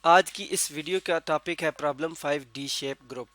آج کی اس ویڈیو کا ٹاپک ہے problem 5 D shape group.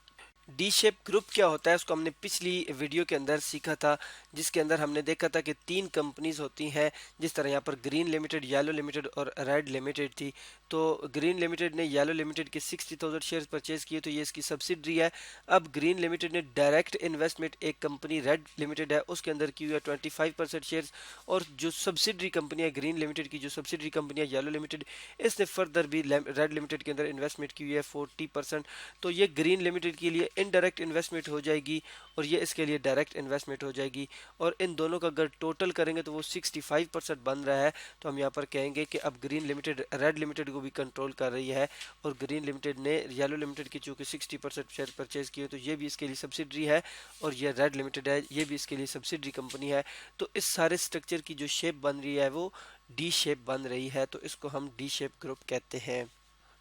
D shape group کیا ہوتا ہے اس کو ہم نے پچھلی ویڈیو کے اندر سیکھا تھا، جس کے اندر ہم نے دیکھا تھا کہ تین کمپنیز ہوتی ہیں، جس طرح یہاں پر گرین لمیٹڈ، یلو لمیٹڈ اور ریڈ لمیٹڈ تھی۔ تو گرین لمیٹڈ نے یلو لمیٹڈ کے 60,000 شیئرز پرچیز کیے، تو یہ اس کی سبسڈری ہے۔ اب گرین لمیٹڈ نے ڈائریکٹ انویسٹمنٹ ایک کمپنی ریڈ لمیٹڈ ہے اس کے اندر کی ہوئی ہے 25% شیئرز، اور جو سبسڈری کمپنی ہے گرین لمیٹڈ کی، جو سبسڈری کمپنی ہے یلو لمیٹڈ، اس نے فردر بھی ریڈ لمیٹڈ کے اندر انویسٹمنٹ کی ہوئی ہے 40%۔ تو یہ گرین لمیٹڈ کے لیے انڈائریکٹ انویسٹمنٹ ہو جائے گی اور یہ اس کے لیے ڈائریکٹ انویسٹمنٹ ہو جائے گی، اور ان دونوں کا اگر ٹوٹل کریں گے تو وہ 65% بن رہا ہے۔ تو ہم یہاں پر کہیں گے کہ اب گرین لمیٹڈ ریڈ لمیٹڈ کو بھی کنٹرول کر رہی ہے، اور گرین لمیٹڈ نے یلو لمیٹڈ کی چونکہ 60% شیئر پرچیز کیے، تو یہ بھی اس کے لیے سبسڈری ہے، اور یہ ریڈ لمیٹڈ ہے، یہ بھی اس کے لیے سبسڈری کمپنی ہے۔ تو اس سارے سٹرکچر کی جو شیپ بن رہی ہے وہ ڈی شیپ بن رہی ہے، تو اس کو ہم ڈی شیپ گروپ کہتے ہیں۔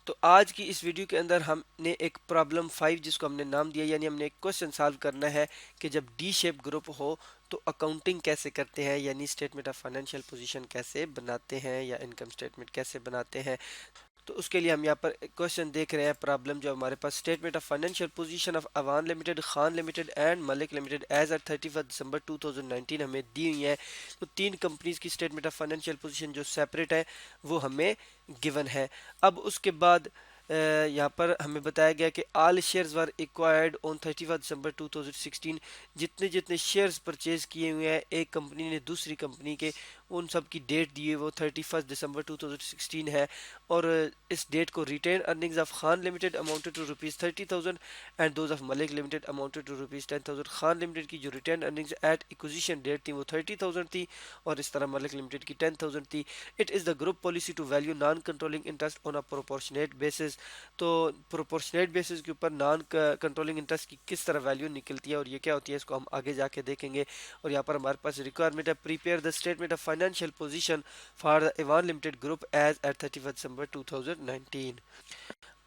تو آج کی اس ویڈیو کے اندر ہم نے ایک پرابلم 5 جس کو ہم نے نام دیا، یعنی ہم نے ایک کوشچن سالو کرنا ہے کہ جب ڈی شیپ گروپ ہو تو اکاؤنٹنگ کیسے کرتے ہیں، یعنی اسٹیٹمنٹ آف فائنینشیل پوزیشن کیسے بناتے ہیں یا انکم اسٹیٹمنٹ کیسے بناتے ہیں۔ تو اس کے لیے ہم یہاں پر کوشچن دیکھ رہے ہیں، پرابلم جو ہمارے پاس statement of financial position of Awan limited, Khan limited and Malik limited as at 31 December 2019 ہمیں دی ہوئی ہے۔ تو تین کمپنیز کی اسٹیٹمنٹ آف فائنینشیل پوزیشن جو سیپریٹ ہے وہ ہمیں گیون ہے۔ اب اس کے بعد یہاں پر ہمیں بتایا گیا کہ آل شیئرز ور ایکوائرڈ آن 31 دسمبر 2016، جتنے جتنے شیئرز پرچیز کیے ہوئے ہیں ایک کمپنی نے دوسری کمپنی کے، ان سب کی ڈیٹ دی ہے وہ 31 دسمبر 2016 ہے، اور اس ڈیٹ کو retain earnings of Khan limited amounted to rupees 30,000 and those of Malik limited amounted to rupees 10,000۔ Khan limited کی جو retain earnings at acquisition date تھی وہ 30,000 تھی، اور اس طرح ملک لمیٹڈ کی 10,000 تھی۔ It is the group policy to value non controlling interest on a proportionate basis. تو پروپورشنیٹ بیسس کے اوپر نان کنٹرولنگ انٹرسٹ کی کس طرح ویلیو نکلتی ہے اور یہ کیا ہوتی ہے، اس کو ہم آگے جا کے دیکھیں گے۔ اور یہاں پر ہمارے پاس ریکوائرمنٹ ہے prepare the statement of financial position for the ایوان limited group as at 31 December 2019۔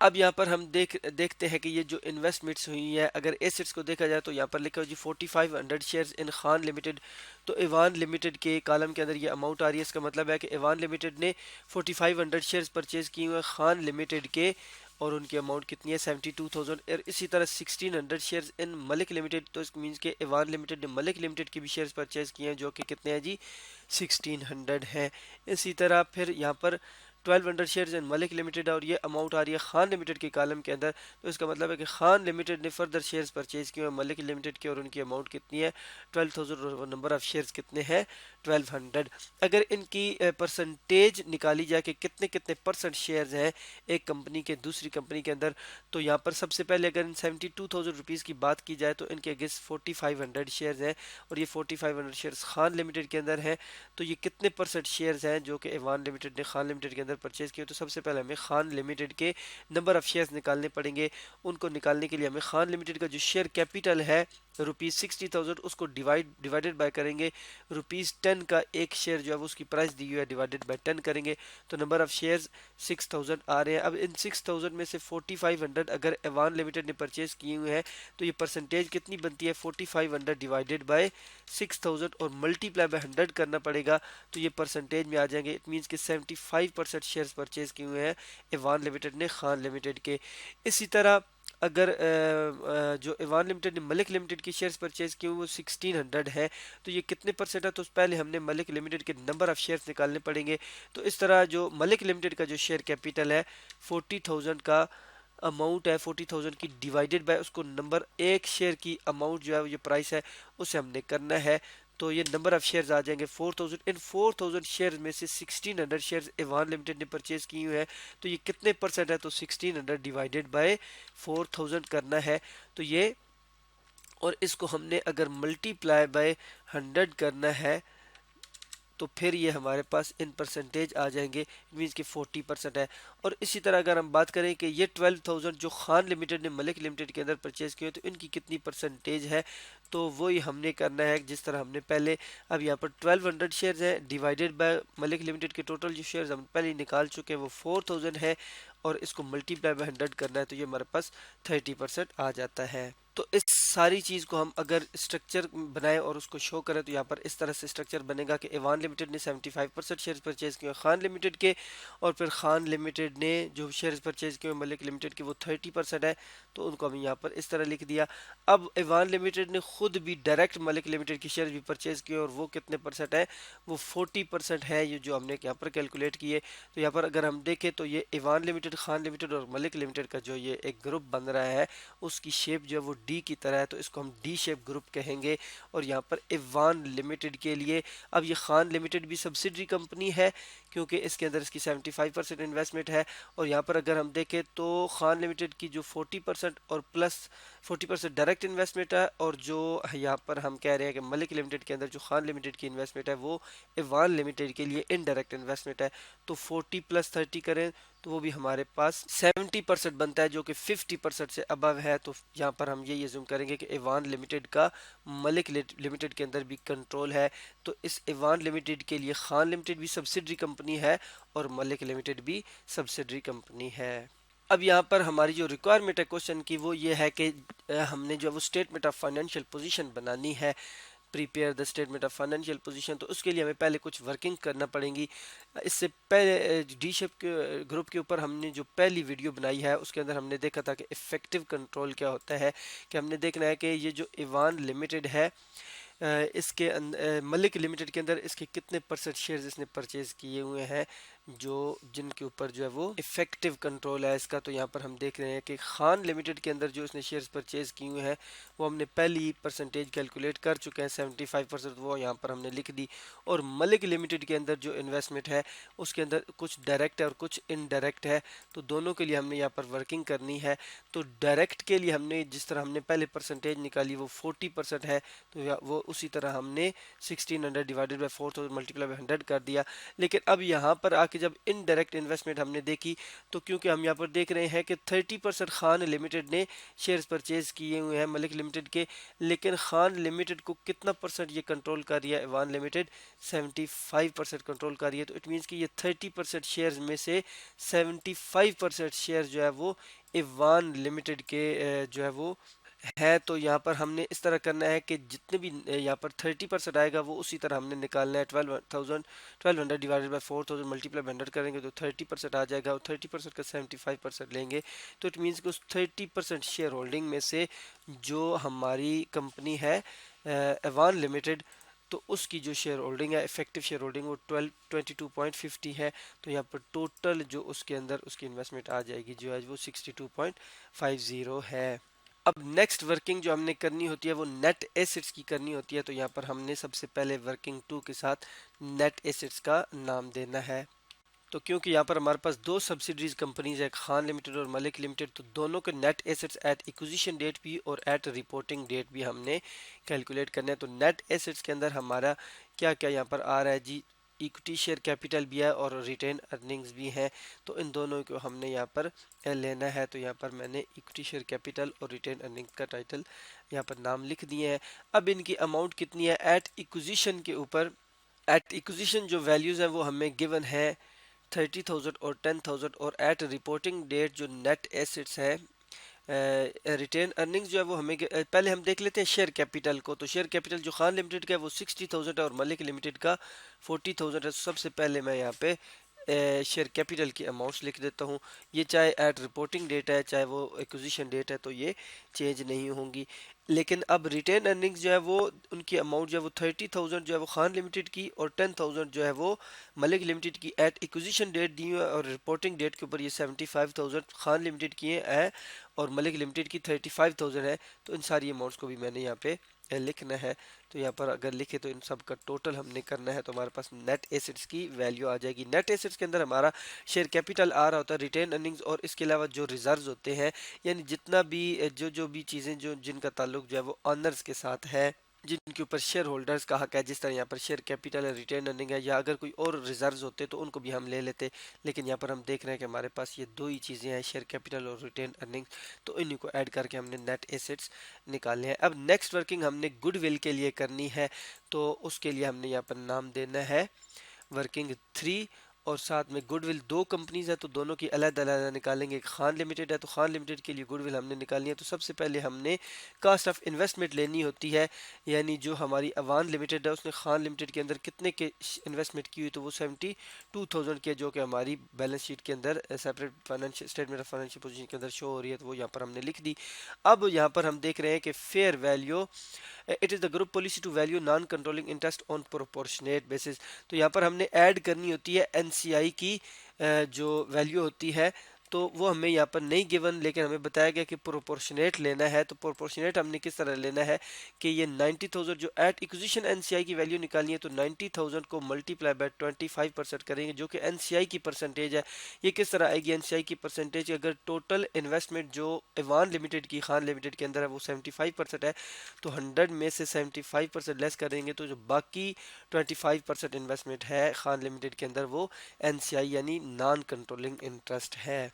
اب یہاں پر ہم دیکھتے ہیں کہ یہ جو انویسٹمنٹس ہوئی ہیں، اگر ایسٹس کو دیکھا جائے تو یہاں پر لکھا ہو جی 4500 شیئرز ان خان لمیٹڈ۔ تو ایوان لمیٹڈ کے کالم کے اندر یہ اماؤنٹ آ رہی ہے، اس کا مطلب ہے کہ ایوان لمیٹڈ نے 4500 شیئرز پرچیز کیے ہوئے خان لمیٹڈ کے، اور ان کی اماؤنٹ کتنی ہے 72,000۔ اور اسی طرح 1600 شیئرز ان ملک لمیٹڈ، تو اس مینس کہ ایوان لمیٹڈ نے ملک لمیٹڈ کے بھی شیئرز پرچیز کیے ہیں جو کہ کتنے ہیں جی 1600 ہیں۔ اسی طرح پھر یہاں پر 1200 شیئرز ان ملک لمیٹڈ، اور یہ اماؤنٹ آ رہی ہے خان لمیٹڈ کے کالم کے اندر، تو اس کا مطلب ہے کہ خان لمیٹڈ نے فردر شیئرز پرچیز کیے ہیں ملک لمیٹڈ کے، اور ان کی اماؤنٹ کتنی ہے 12,000، اور نمبر آف شیئرز کتنے ہیں 1200۔ اگر ان کی پرسنٹیج نکالی جائے کہ کتنے کتنے پرسنٹ شیئرز ہیں ایک کمپنی کے دوسری کمپنی کے اندر، تو یہاں پر سب سے پہلے اگر ان 72,000 روپیز کی بات کی جائے تو ان کے اگینسٹ 4500 شیئرز ہیں، اور یہ 4500 شیئرز خان لمیٹڈ کے اندر ہیں۔ تو یہ کتنے پرسنٹ شیئرز ہیں جو کہ ایوان لمیٹڈ نے خان لمیٹڈ کے اندر پرچیز کیے؟ تو سب سے پہلے ہمیں خان لمیٹڈ کے نمبر آف شیئرز نکالنے پڑیں گے۔ ان کو نکالنے کے لیے ہمیں خان لمیٹڈ کا جو شیئر کیپیٹل ہے روپیز 60,000، اس کو ڈیوائڈڈ بائی کریں گے روپیز 10 کا ایک شیئر جو ہے وہ اس کی پرائس دی ہوئی ہے، ڈیوائڈڈ بائی 10 کریں گے، تو نمبر آف شیئرز 6000 آ رہے ہیں۔ اب ان 6000 میں سے 4500 اگر ایوان لمیٹڈ نے پرچیز کیے ہوئے ہیں تو یہ پرسنٹیج کتنی بنتی ہے 4500 ڈیوائڈڈ بائی 6000 اور ملٹی پلائی بائی 100 کرنا پڑے گا، تو یہ پرسنٹیج میں آ جائیں گے۔ اٹ مینس کہ 75% شیئرز پرچیز کیے ہوئے ہیں ایوان لمیٹڈ نے خان لمیٹڈ کے۔ اسی طرح اگر جو ایوان لمیٹڈ نے ملک لمیٹڈ کی شیئرز پرچیز کیے ہوئے وہ 1600 ہیں، تو یہ کتنے پرسنٹ ہے؟ تو پہلے ہم نے ملک لمیٹڈ کے نمبر آف شیئرز نکالنے پڑیں گے۔ تو اس طرح جو ملک لمیٹڈ کا جو شیئر کیپیٹل ہے 40,000 کا اماؤنٹ ہے، 40,000 کی ڈیوائڈڈ بائی اس کو نمبر ایک شیئر کی اماؤنٹ جو ہے یہ پرائس ہے اسے ہم نے کرنا ہے، تو یہ نمبر آف شیئرز آ جائیں گے 4000۔ ان 4000 شیئرز میں سے 1600 شیئرز ایوان لمیٹڈ نے پرچیز کی ہوئے ہیں، تو یہ کتنے پرسنٹ ہے؟ تو 1600 ڈیوائڈڈ بائی 4000 کرنا ہے، تو یہ، اور اس کو ہم نے اگر ملٹی پلائی بائی 100 کرنا ہے تو پھر یہ ہمارے پاس ان پرسنٹیج آ جائیں گے، مینس کہ 40% ہے۔ اور اسی طرح اگر ہم بات کریں کہ یہ 12,000 جو خان لمیٹڈ نے ملک لمیٹڈ کے اندر پرچیز کیے تو ان کی کتنی پرسنٹیج ہے، تو وہی ہم نے کرنا ہے جس طرح ہم نے پہلے، اب یہاں پر 1200 شیئرز ہیں ڈیوائڈڈ بائی ملک لمیٹڈ کے ٹوٹل جو شیئرز ہم پہلے نکال چکے ہیں وہ 4000 ہے، اور اس کو ملٹی پلائی بائی 100 کرنا ہے، تو یہ ہمارے پاس 30% آ جاتا ہے۔ تو اس ساری چیز کو ہم اگر اسٹرکچر بنائیں اور اس کو شو کریں تو یہاں پر اس طرح سے اسٹرکچر بنے گا کہ ایوان لمیٹڈ نے 75% شیئرز پرچیز کیے خان لمیٹڈ کے، اور پھر خان لمیٹڈ نے جو شیئرز پرچیز کیے ملک لمیٹڈ کے وہ 30% ہے، تو ان کو ہم یہاں پر اس طرح لکھ دیا۔ اب ایوان لمیٹڈ نے خود بھی ڈائریکٹ ملک لمیٹڈ کی شیئرز بھی پرچیز کیے، اور وہ کتنے پرسنٹ ہے؟ وہ 40% ہے، یہ جو ہم نے یہاں پر کیلکولیٹ کیے۔ تو یہاں پر اگر ہم دیکھیں تو یہ ایوان لمیٹڈ، خان لمیٹڈ اور ملک لمیٹڈ کا جو یہ ایک گروپ بن رہا ہے اس کی شیپ جو ہے وہ ڈی کی طرح ہے، تو اس کو ہم ڈی شیپ گروپ کہیں گے۔ اور یہاں پر ایوان لمیٹڈ کے لیے اب یہ خان لمیٹڈ بھی سبسیڈری کمپنی ہے کیونکہ اس کے اندر اس کی 75% انویسٹمنٹ ہے، اور یہاں پر اگر ہم دیکھیں تو خان لمیٹڈ کی جو 40% اور پلس 40% ڈائریکٹ انویسٹمنٹ ہے، اور جو یہاں پر ہم کہہ رہے ہیں کہ ملک لمیٹڈ کے اندر جو خان لمیٹڈ کی انویسٹمنٹ ہے وہ ایوان لمیٹڈ کے لیے انڈائریکٹ انویسٹمنٹ ہے، تو 40 پلس 30 کریں تو وہ بھی ہمارے پاس 70% بنتا ہے جو کہ 50% سے ابو ہے۔ تو یہاں پر ہم یہ زوم کریں گے کہ ایوان لمیٹڈ کا ملک لمیٹڈ کے اندر بھی کنٹرول ہے، تو اس ایوان لمیٹڈ کے لیے خان لمیٹڈ بھی سبسیڈری کمپنی ہے اور ملک لمیٹڈ بھی سبسیڈری کمپنی ہے۔ اب یہاں پر ہماری جو ریکوائرمنٹ ہے کوشچن کی وہ یہ ہے کہ ہم نے جو وہ اسٹیٹمنٹ آف فائنینشیل پوزیشن بنانی ہے، prepare the statement of financial position, تو اس کے لیے ہمیں پہلے کچھ ورکنگ کرنا پڑیں گی۔ اس سے پہلے ڈی شیپ کے گروپ کے اوپر ہم نے جو پہلی ویڈیو بنائی ہے اس کے اندر ہم نے دیکھا تھا کہ افیکٹو کنٹرول کیا ہوتا ہے، کہ ہم نے دیکھنا ہے کہ یہ جو ایوان لمیٹڈ ہے اس کے ملک لمیٹڈ کے اندر اس کے کتنے پرسنٹ شیئرز اس نے پرچیز کیے ہوئے ہیں جو جن کے اوپر جو ہے وہ افیکٹو کنٹرول ہے اس کا۔ تو یہاں پر ہم دیکھ رہے ہیں کہ خان لمیٹڈ کے اندر جو اس نے شیئرز پرچیز کیے ہوئے ہیں وہ ہم نے پہلی پرسنٹیج کیلکولیٹ کر چکے ہیں 75%، وہ یہاں پر ہم نے لکھ دی۔ اور ملک لمیٹڈ کے اندر جو انویسٹمنٹ ہے اس کے اندر کچھ ڈائریکٹ ہے اور کچھ انڈائریکٹ ہے، تو دونوں کے لیے ہم نے یہاں پر ورکنگ کرنی ہے۔ تو ڈائریکٹ کے لیے ہم نے جس طرح ہم نے پہلے پرسنٹیج نکالی وہ 40% ہے، تو وہ اسی طرح ہم نے 1600 ڈیوائڈڈ بائی 4000 ملٹیپلائی بائی 100 کر دیا۔ لیکن اب یہاں پر آ کے جب انڈائریکٹ انویسٹمنٹ ہم نے دیکھی تو کیونکہ ہم یہاں پر دیکھ رہے ہیں کہ 30% خان لمیٹڈ نے شیئرز پرچیز کیے ہوئے ہیں ملک لمیٹڈ کے، لیکن خان لمیٹڈ کو کتنا پرسنٹ یہ کنٹرول کر رہی ہے؟ ایوان لمیٹڈ 75% کنٹرول کر رہی ہے، تو اٹ مینس کہ یہ 30% شیئرز میں سے 75% شیئر جو ہے وہ ایوان لمیٹڈ کے جو ہے وہ ہے۔ تو یہاں پر ہم نے اس طرح کرنا ہے کہ جتنے بھی یہاں پر 30% آئے گا وہ اسی طرح ہم نے نکالنا ہے۔ 1200 ڈیوائڈڈ بائی 4000 ملٹیپلائی بائی 100 کریں گے تو 30% آ جائے گا، اور 30% کا 75% لیں گے تو اٹ مینس کہ اس 30% شیئر ہولڈنگ میں سے جو ہماری کمپنی ہے ایوان لمیٹڈ، تو اس کی جو شیئر ہولڈنگ ہے افیکٹو شیئر ہولڈنگ وہ 22.50 ہے، تو یہاں پر ٹوٹل جو اس کے اندر اس کی انویسٹمنٹ آ جائے گی جو ہے وہ 62.50 ہے۔ اب نیکسٹ ورکنگ جو ہم نے کرنی ہوتی ہے وہ نیٹ ایسٹس کی کرنی ہوتی ہے، تو یہاں پر ہم نے سب سے پہلے ورکنگ 2 کے ساتھ نیٹ ایسٹس کا نام دینا ہے۔ تو کیونکہ یہاں پر ہمارے پاس دو سبسیڈریز کمپنیز ہیں خان لمیٹڈ اور ملک لمیٹڈ، تو دونوں کے net assets at acquisition date بھی اور ایٹ رپورٹنگ ڈیٹ بھی ہم نے کیلکولیٹ کرنا ہے۔ تو نیٹ ایسٹس کے اندر ہمارا کیا کیا یہاں پر آ رہا ہے جی؟ ایکوٹی شیئر کیپیٹل بھی ہے اور ریٹین ارننگز بھی ہیں، تو ان دونوں کو ہم نے یہاں پر لینا ہے۔ تو یہاں پر میں نے ایکوٹی شیئر کیپیٹل اور ریٹین ارننگ کا ٹائٹل یہاں پر نام لکھ دیے ہیں۔ اب ان کی اماؤنٹ کتنی ہے ایٹ ایکوزیشن کے اوپر؟ ایٹ ایکوزیشن جو ویلیوز ہیں وہ ہمیں گیون ہے 30,000 اور 10,000، اور ایٹ رپورٹنگ ڈیٹ جو نیٹ ایسٹس ہے ریٹین ارننگز جو ہے وہ ہمیں پہلے ہم دیکھ لیتے ہیں شیئر کیپیٹل کو۔ تو شیئر کیپیٹل جو خان لمیٹڈ کا ہے وہ 60,000 ہے اور ملک لمیٹڈ کا 40,000 ہے۔ سب سے پہلے میں یہاں پہ شیئر کیپیٹل کی اماؤنٹس لکھ دیتا ہوں، یہ چاہے ایٹ رپورٹنگ ڈیٹ ہے چاہے وہ ایکوزیشن ڈیٹ ہے تو یہ چینج نہیں ہوں گی۔ لیکن اب ریٹین ارننگز جو ہے وہ ان کی اماؤنٹ جو ہے وہ 30,000 جو ہے وہ خان لمیٹڈ کی اور 10,000 جو ہے وہ ملک لمیٹڈ کی ایٹ ایکوزیشن ڈیٹ دی ہے، اور رپورٹنگ ڈیٹ کے اوپر یہ 75,000 خان لمیٹڈ کی ہے اور ملک لمیٹڈ کی 35,000 ہے۔ تو ان ساری اماؤنٹس کو بھی میں نے یہاں پہ لکھنا ہے۔ تو یہاں پر اگر لکھے تو ان سب کا ٹوٹل ہم نے کرنا ہے، تو ہمارے پاس نیٹ ایسٹس کی ویلیو آ جائے گی۔ نیٹ ایسٹس کے اندر ہمارا شیئر کیپیٹل آ رہا ہوتا ہے، ریٹین ارننگز، اور اس کے علاوہ جو ریزروز ہوتے ہیں، یعنی جتنا بھی جو بھی چیزیں جن کا تعلق جو ہے وہ آنرز کے ساتھ ہے، جن کے اوپر شیئر ہولڈرز کا حق ہے، جس طرح یہاں پر شیئر کیپیٹل ہے، ریٹین ارننگ ہے، یا اگر کوئی اور ریزروز ہوتے تو ان کو بھی ہم لے لیتے، لیکن یہاں پر ہم دیکھ رہے ہیں کہ ہمارے پاس یہ دو ہی چیزیں ہیں، شیئر کیپیٹل اور ریٹین ارننگ، تو انہیں کو ایڈ کر کے ہم نے نیٹ ایسٹس نکالنے ہیں۔ اب نیکسٹ ورکنگ ہم نے گڈ ول کے لیے کرنی ہے، تو اس کے لیے ہم نے یہاں پر نام دینا ہے ورکنگ 3، اور ساتھ میں گڈ ول دو کمپنیز ہیں تو دونوں کی علیحدہ علیحدہ نکالیں گے. ایک خان لمیٹڈ ہے تو خان لمیٹڈ کے لیے گڈ ول ہم نے نکالنی ہے. تو سب سے پہلے ہم نے کاسٹ آف انویسٹمنٹ لینی ہوتی ہے، یعنی جو ہماری اوان لمیٹڈ ہے اس نے خان لمیٹڈ کے اندر کتنے کے انویسٹمنٹ کی ہوئی تو وہ 72,000 کے، جو کہ ہماری بیلنس شیٹ کے اندر separate financial statement of financial position کے اندر شو ہو رہی ہے، تو وہ یہاں پر ہم نے لکھ دی. اب یہاں پر ہم دیکھ رہے ہیں کہ fair value it is the group policy to value non controlling interest on proportionate basis. تو یہاں پر ہم نے ایڈ کرنی ہوتی ہے این سی آئی کی جو ویلیو ہوتی ہے، تو وہ ہمیں یہاں پر نہیں گیون، لیکن ہمیں بتایا گیا کہ پروپورشنیٹ لینا ہے. تو پروپورشنیٹ ہم نے کس طرح لینا ہے کہ یہ 90,000 جو ایٹ ایکوزیشن این سی آئی کی ویلیو نکالنی ہے، تو 90,000 کو ملٹیپلائی بائی 25% کریں گے، جو کہ این سی آئی کی پرسنٹیج ہے. یہ کس طرح آئے گی این سی آئی کی پرسنٹیج؟ اگر ٹوٹل انویسٹمنٹ جو ایوان لمیٹڈ کی خان لمیٹڈ کے اندر ہے وہ 75% ہے، تو 100 میں سے 75% لیس کریں گے، تو جو باقی 25% انویسٹمنٹ ہے خان لمیٹڈ کے اندر وہ این سی آئی یعنی نان کنٹرولنگ انٹرسٹ ہے.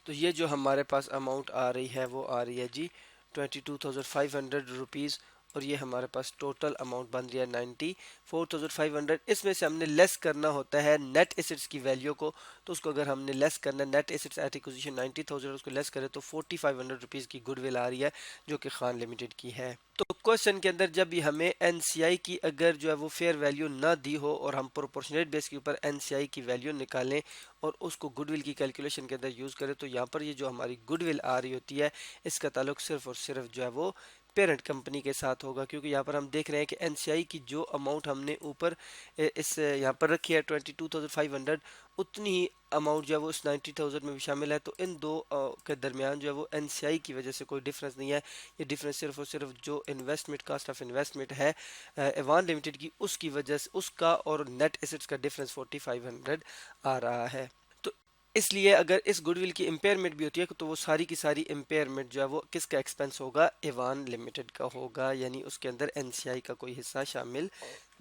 تو یہ جو ہمارے پاس اماؤنٹ آ رہی ہے وہ آ رہی ہے جی 22,500 روپیز، اور یہ ہمارے پاس ٹوٹل اماؤنٹ بن رہی ہے 94,500. اس میں سے ہم نے لیس کرنا ہوتا ہے نیٹ ایسٹس کی ویلیو کو. تو اس کو اگر ہم نے لیس کرنا ہے نیٹ ایسٹس ایٹ ایکوزیشن 90,000 اس کو لیس کرے تو 4,500 روپیز کی گڈ ول آ رہی ہے، جو کہ خان لمیٹڈ کی ہے. تو کوشچن کے اندر جب بھی ہمیں این سی آئی کی اگر جو ہے وہ فیئر ویلیو نہ دی ہو اور ہم پروپورشنیٹ بیس کے اوپر این سی آئی کی ویلیو نکالیں اور اس کو گڈ ول کی کیلکولیشن کے اندر یوز کریں، تو یہاں پر یہ جو ہماری گڈ ول آ رہی ہوتی ہے اس کا تعلق صرف اور صرف جو ہے وہ پیرنٹ کمپنی کے ساتھ ہوگا، کیونکہ یہاں پر ہم دیکھ رہے ہیں کہ این سی آئی کی جو اماؤنٹ ہم نے اوپر اس یہاں پر رکھی ہے 22,500، اتنی ہی اماؤنٹ جو ہے وہ اس 90,000 میں بھی شامل ہے. تو ان دو کے درمیان جو ہے وہ این سی آئی کی وجہ سے کوئی ڈفرنس نہیں ہے. یہ ڈفرنس صرف اور صرف جو انویسٹمنٹ کاسٹ آف انویسٹمنٹ ہے ایوان لمیٹڈ کی، اس کی وجہ سے اس کا اور نیٹ ایسٹس کا ڈفرنس 4,500 آ رہا ہے. تو اس لیے اگر اس گڈ ول کی امپیئرمنٹ بھی ہوتی ہے تو وہ ساری کی ساری امپیئرمنٹ جو ہے وہ کس کا ایکسپینس ہوگا؟ ایوان لمیٹڈ کا ہوگا، یعنی اس کے اندر این سی آئی کا کوئی حصہ شامل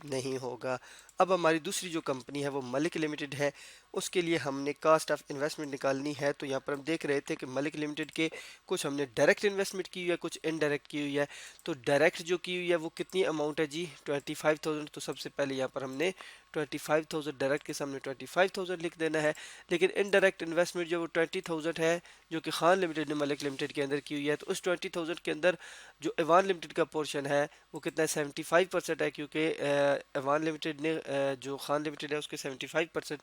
نہیں ہوگا. اب ہماری دوسری جو کمپنی ہے وہ ملک لمیٹڈ ہے. اس کے لیے ہم نے کاسٹ آف انویسٹمنٹ نکالنی ہے. تو یہاں پر ہم دیکھ رہے تھے کہ ملک لمیٹڈ کے کچھ ہم نے ڈائریکٹ انویسٹمنٹ کی ہوئی ہے، کچھ انڈائریکٹ کی ہوئی ہے. تو ڈائریکٹ جو کی ہوئی ہے وہ کتنی اماؤنٹ ہے جی 25,000. تو سب سے پہلے یہاں پر ہم نے 25,000 ڈائریکٹ کے سامنے 25,000 لکھ دینا ہے. لیکن انڈائریکٹ انویسٹمنٹ جو وہ 20,000 ہے جو کہ خان لمیٹڈ نے ملک لمیٹڈ کے اندر کی ہوئی ہے. تو اس 20,000 کے اندر جو ایوان لمیٹڈ کا پورشن ہے وہ کتنا ہے؟ 75% ہے، کیونکہ ایوان لمیٹڈ نے جو خان لمیٹڈ ہے اس کے 75%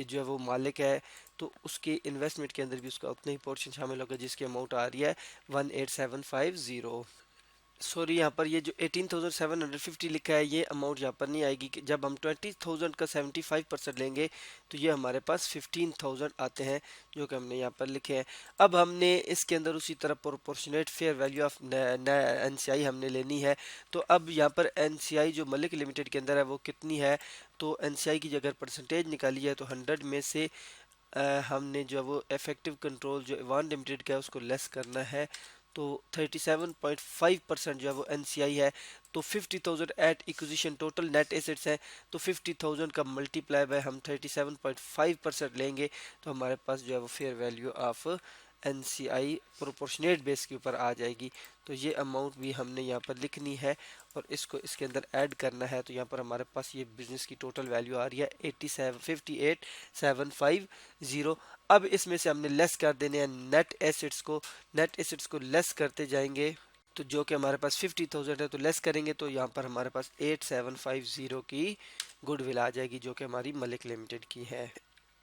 جو ہے وہ مالک ہے. تو اس کے انویسٹمنٹ کے اندر بھی اس کا اتنا ہی پورشن شامل ہوگا جس کی اماؤنٹ آ رہی ہے 18,750. سوری، یہاں پر یہ جو 18,750 لکھا ہے یہ اماؤنٹ یہاں پر نہیں آئے گی. جب ہم 20,000 کا 75% لیں گے تو یہ ہمارے پاس 15,000 آتے ہیں، جو کہ ہم نے یہاں پر لکھے ہیں. اب ہم نے اس کے اندر اسی طرح proportionate fair value of N C I ہم نے لینی ہے. تو اب یہاں پر این سی آئی جو ملک لمیٹڈ کے اندر ہے وہ کتنی ہے؟ تو این سی آئی کی اگر پرسنٹیج نکالی ہے تو 100 میں سے ہم نے جو وہ ایفیکٹو کنٹرول جو ایوان لمیٹڈ کا ہے اس کو لیس کرنا ہے. تو 37.5% جو ہے وہ این سی آئی ہے. تو 50,000 at acquisition total net assets ہیں، تو 50,000 کا ملٹیپلائی بائی ہم 37.5% لیں گے تو ہمارے پاس جو ہے وہ fair value of N C I proportionate base کے اوپر آ جائے گی. تو یہ اماؤنٹ بھی ہم نے یہاں پر لکھنی ہے اور اس کو اس کے اندر ایڈ کرنا ہے. تو یہاں پر ہمارے پاس یہ بزنس کی ٹوٹل ویلیو آ رہی ہے 58,750. اب اس میں سے ہم نے لیس کر دینے ہیں نیٹ ایسٹس کو. نیٹ ایسٹس کو لیس کرتے جائیں گے تو جو کہ ہمارے پاس 50,000 ہے تو لیس کریں گے تو یہاں پر ہمارے پاس 8,750 کی گڈ ول آ جائے گی، جو کہ ہماری ملک لمیٹڈ کی ہے.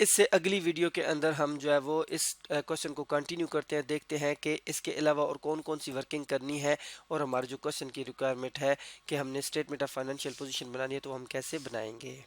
اس سے اگلی ویڈیو کے اندر ہم جو ہے وہ اس کوشچن کو کنٹینیو کرتے ہیں، دیکھتے ہیں کہ اس کے علاوہ اور کون کون سی ورکنگ کرنی ہے اور ہمارے جو کوشچن کی ریکوائرمنٹ ہے کہ ہم نے اسٹیٹمنٹ آف فائنینشیل پوزیشن بنانی ہے تو ہم کیسے بنائیں گے.